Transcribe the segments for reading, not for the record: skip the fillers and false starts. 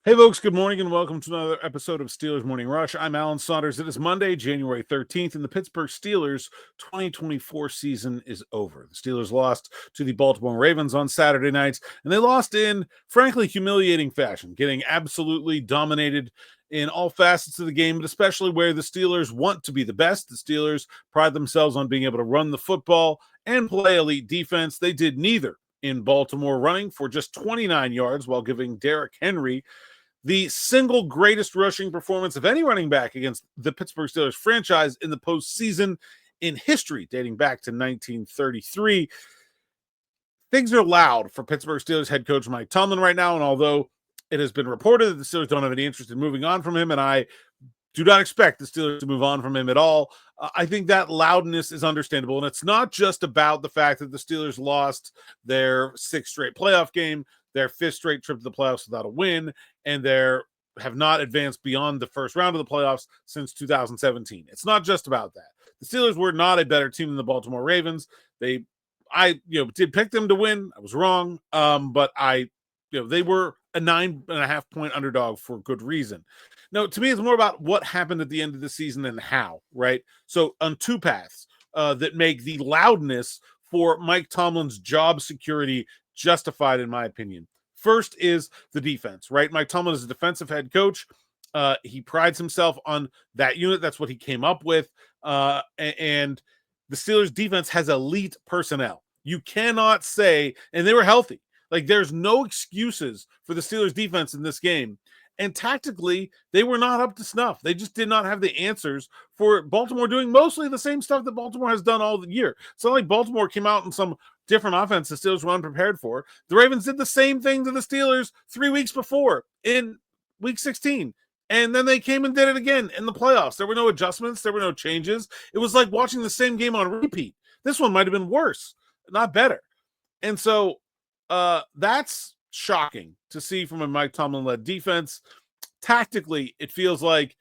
Hey, folks, good morning and welcome to another episode of Steelers Morning Rush. I'm Alan Saunders. It is Monday, January 13th, and the Pittsburgh Steelers 2024 season is over. The Steelers lost to the Baltimore Ravens on Saturday night, and they lost in, frankly, humiliating fashion, getting absolutely dominated in all facets of the game, but especially where the Steelers want to be the best. The Steelers pride themselves on being able to run the football and play elite defense. They did neither in Baltimore, running for just 29 yards while giving Derrick Henry the single greatest rushing performance of any running back against the Pittsburgh Steelers franchise in the postseason in history, dating back to 1933. Things are loud for Pittsburgh Steelers head coach Mike Tomlin right now, and although it has been reported that the Steelers don't have any interest in moving on from him, and I do not expect the Steelers to move on from him at all, I think that loudness is understandable, and it's not just about the fact that the Steelers lost their sixth straight playoff game, their fifth straight trip to the playoffs without a win, and they have not advanced beyond the first round of the playoffs since 2017. It's not just about that. The Steelers were not a better team than the Baltimore Ravens. I did pick them to win. I was wrong, but they were a 9.5 point underdog for good reason. No, to me, it's more about what happened at the end of the season and how, right? So on two paths that make the loudness for Mike Tomlin's job security justified, in my opinion. First is the defense, right? Mike Tomlin is a defensive head coach. He prides himself on that unit. That's what he came up with. And the Steelers defense has elite personnel. You cannot say, and they were healthy. Like, there's no excuses for the Steelers defense in this game. And tactically, they were not up to snuff. They just did not have the answers for Baltimore doing mostly the same stuff that Baltimore has done all the year. It's not like Baltimore came out in some different offense the Steelers were unprepared for. The Ravens did the same thing to the Steelers 3 weeks before in week 16. And then they came and did it again in the playoffs. There were no adjustments. There were no changes. It was like watching the same game on repeat. This one might have been worse, not better. And so that's shocking to see from a Mike Tomlin-led defense. Tactically, it feels like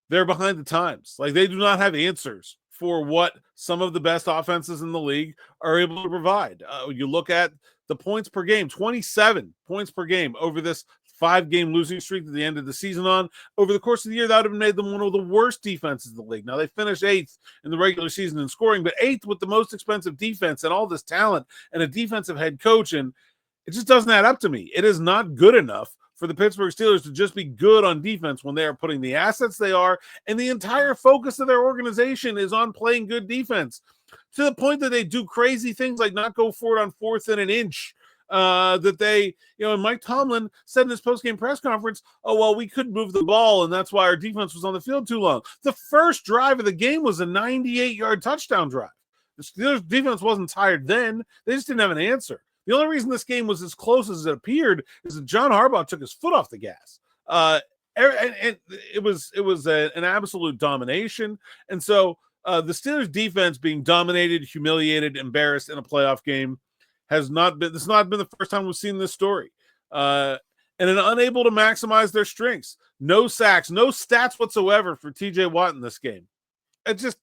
they're behind the times. Like, they do not have answers for what some of the best offenses in the league are able to provide. You look at the points per game, 27 points per game over this 5-game losing streak at the end of the season on. Over the course of the year, that would have made them one of the worst defenses in the league. Now, they finished 8th in the regular season in scoring, but 8th with the most expensive defense and all this talent and a defensive head coach, and it just doesn't add up to me. It is not good enough for the Pittsburgh Steelers to just be good on defense when they are putting the assets they are, and the entire focus of their organization is on playing good defense, to the point that they do crazy things like not go for it on 4th and an inch. That they, and Mike Tomlin said in his post-game press conference, oh, well, we couldn't move the ball, and that's why our defense was on the field too long. The first drive of the game was a 98-yard touchdown drive. The Steelers defense wasn't tired then. They just didn't have an answer. The only reason this game was as close as it appeared is that John Harbaugh took his foot off the gas. And it was an absolute domination. And so the Steelers defense being dominated, humiliated, embarrassed in a playoff game has not been the first time we've seen this story. And unable to maximize their strengths. No sacks, no stats whatsoever for TJ Watt in this game. It's just,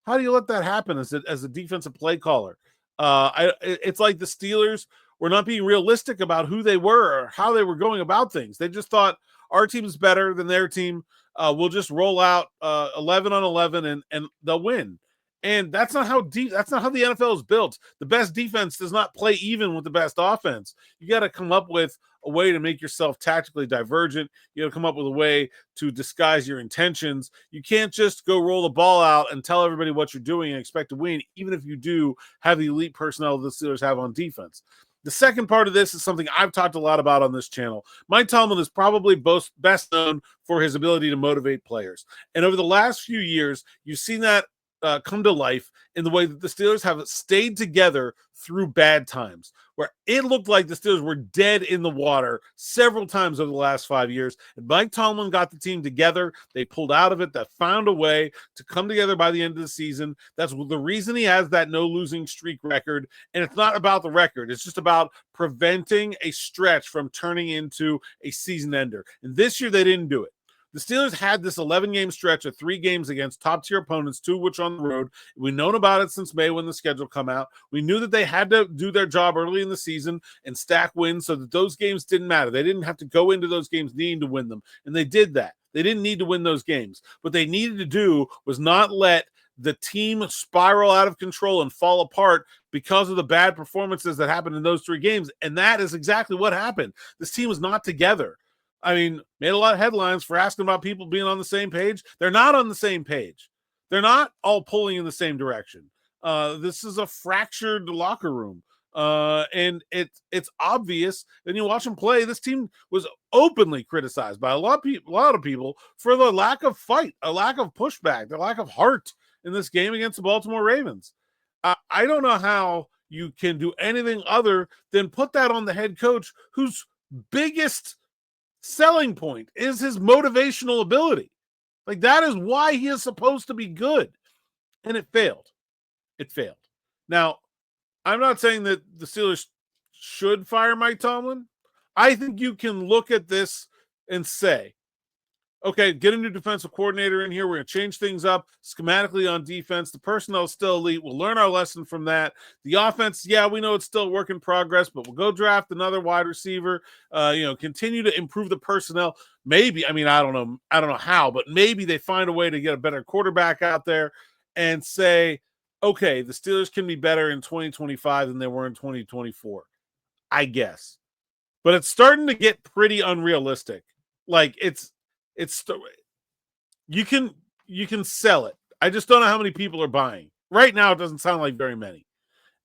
how do you let that happen as a defensive play caller? It's like the Steelers were not being realistic about who they were or how they were going about things. They just thought, our team is better than their team. We'll just roll out 11 on 11 and they'll win. And that's not how the NFL is built. The best defense does not play even with the best offense. You got to come up with a way to make yourself tactically divergent. You got to come up with a way to disguise your intentions. You can't just go roll the ball out and tell everybody what you're doing and expect to win, even if you do have the elite personnel the Steelers have on defense. The second part of this is something I've talked a lot about on this channel. Mike Tomlin is probably best known for his ability to motivate players. And over the last few years, you've seen that come to life in the way that the Steelers have stayed together through bad times, where it looked like the Steelers were dead in the water several times over the last 5 years. And Mike Tomlin got the team together. They pulled out of it. They found a way to come together by the end of the season. That's the reason he has that no losing streak record. And it's not about the record. It's just about preventing a stretch from turning into a season ender. And this year they didn't do it. The Steelers had this 11-game stretch of 3 games against top-tier opponents, 2 of which on the road. We've known about it since May when the schedule come out. We knew that they had to do their job early in the season and stack wins so that those games didn't matter. They didn't have to go into those games needing to win them, and they did that. They didn't need to win those games. What they needed to do was not let the team spiral out of control and fall apart because of the bad performances that happened in those 3 games. And that is exactly what happened. This team was not together. I mean, made a lot of headlines for asking about people being on the same page. They're not on the same page. They're not all pulling in the same direction. This is a fractured locker room. And it's obvious. And you watch them play. This team was openly criticized by a lot of people for the lack of fight, a lack of pushback, the lack of heart in this game against the Baltimore Ravens. I don't know how you can do anything other than put that on the head coach, whose biggest selling point is his motivational ability. Like, that is why he is supposed to be good. And it failed. It failed. Now, I'm not saying that the Steelers should fire Mike Tomlin. I think you can look at this and say, okay, get a new defensive coordinator in here. We're going to change things up schematically on defense. The personnel is still elite. We'll learn our lesson from that. The offense, yeah, we know it's still a work in progress, but we'll go draft another wide receiver, continue to improve the personnel. Maybe, I don't know how, but maybe they find a way to get a better quarterback out there and say, okay, the Steelers can be better in 2025 than they were in 2024, I guess. But it's starting to get pretty unrealistic. Like, you can sell it. I just don't know how many people are buying. Right now, it doesn't sound like very many.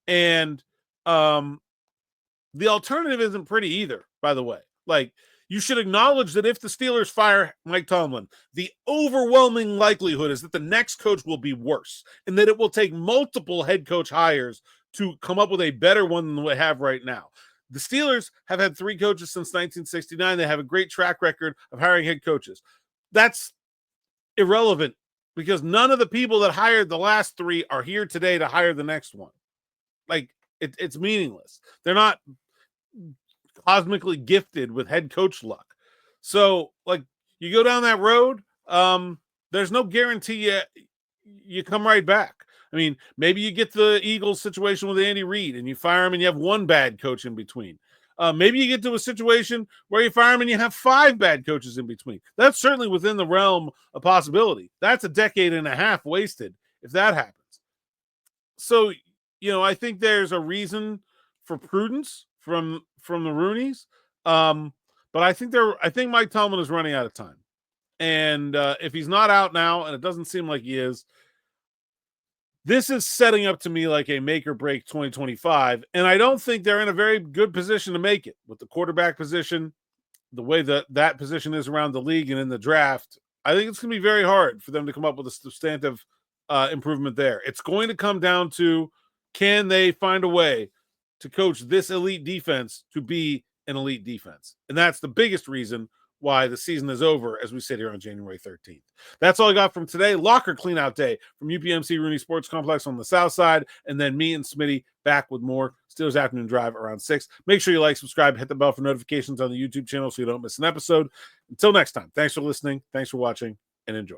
And the alternative isn't pretty either, by the way. Like, you should acknowledge that if the Steelers fire Mike Tomlin, the overwhelming likelihood is that the next coach will be worse and that it will take multiple head coach hires to come up with a better one than we have right now. The Steelers have had 3 coaches since 1969. They have a great track record of hiring head coaches. That's irrelevant because none of the people that hired the last 3 are here today to hire the next one. Like, it's meaningless. They're not cosmically gifted with head coach luck. So, like, you go down that road, there's no guarantee you come right back. I mean, maybe you get the Eagles situation with Andy Reid and you fire him and you have 1 bad coach in between. Maybe you get to a situation where you fire him and you have 5 bad coaches in between. That's certainly within the realm of possibility. That's a decade and a half wasted if that happens. So, I think there's a reason for prudence from the Rooneys. But I think Mike Tomlin is running out of time. And if he's not out now, and it doesn't seem like he is, this is setting up to me like a make or break 2025. And I don't think they're in a very good position to make it with the quarterback position, the way that position is around the league and in the draft. I think it's going to be very hard for them to come up with a substantive improvement there. It's going to come down to, can they find a way to coach this elite defense to be an elite defense? And that's the biggest reason why the season is over as we sit here on January 13th. That's all I got from today. Locker cleanout day from UPMC Rooney Sports Complex on the south side. And then me and Smitty back with more Steelers Afternoon Drive around 6. Make sure you like, subscribe, hit the bell for notifications on the YouTube channel so you don't miss an episode. Until next time, thanks for listening, thanks for watching, and enjoy.